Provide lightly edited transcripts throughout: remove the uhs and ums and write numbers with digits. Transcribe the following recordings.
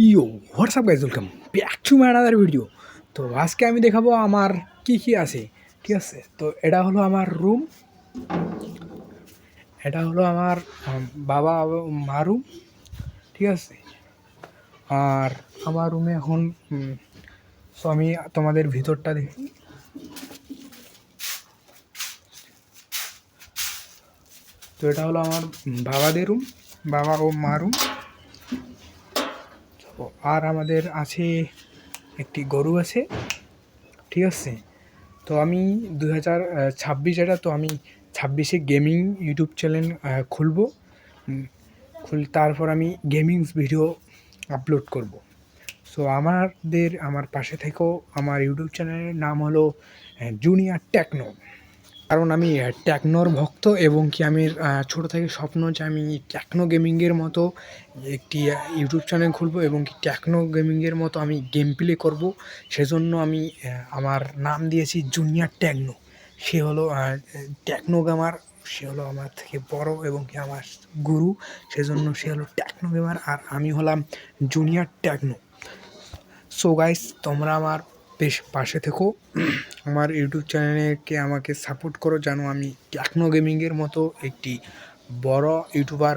Yo WhatsApp guys, welcome back to my another video. তো আজকে আমি দেখাবো আমার কি আছে, ঠিক আছে। তো এটা হলো আমার রুম, এটা হলো আমার বাবা মা রুম, ঠিক আছে। আর আমার রুমে এখন সো আমি তোমাদের ভিতরটা দেখি। তো এটা হলো আমার বাবাদের রুম, বাবা ও মা রুম। আর আমাদের আছে একটি গরু আছে, ঠিক আছে। তো আমি 2026 এটা, তো আমি 26-এ গেমিং ইউটিউব চ্যানেল খুলবো। তারপর আমি গেমিং ভিডিও আপলোড করব। সো আমার পাশে থেকেও। আমার ইউটিউব চ্যানেলের নাম হলো জুনিয়র টেকনো, কারণ আমি টেকনোর ভক্ত, এবং কি আমি ছোটো থেকে স্বপ্ন যে আমি টেকনো গেমিংয়ের মতো একটি ইউটিউব চ্যানেল খুলবো, এবং কি টেকনো গেমিংয়ের মতো আমি গেম প্লে করবো। সেজন্য আমি আমার নাম দিয়েছি জুনিয়র টেকনো। সে হলো টেকনো গেমার, সে হলো আমার থেকে বড় এবং কি আমার গুরু। সেজন্য সে হলো টেকনো গেমার, আর আমি হলাম জুনিয়র টেকনো। সো গাইস, তোমরা আমার বেশ পাশে থেকো, আমার ইউটিউব চ্যানেলকে আমাকে সাপোর্ট করো, যেন আমি টেকনো গেমিংয়ের মতো একটি বড় ইউটিউবার,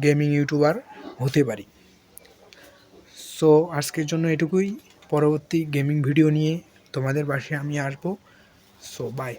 গেমিং ইউটিউবার হতে পারি। সো আজকের জন্য এটুকুই। পরবর্তী গেমিং ভিডিও নিয়ে তোমাদের পাশে আমি আসবো। So by.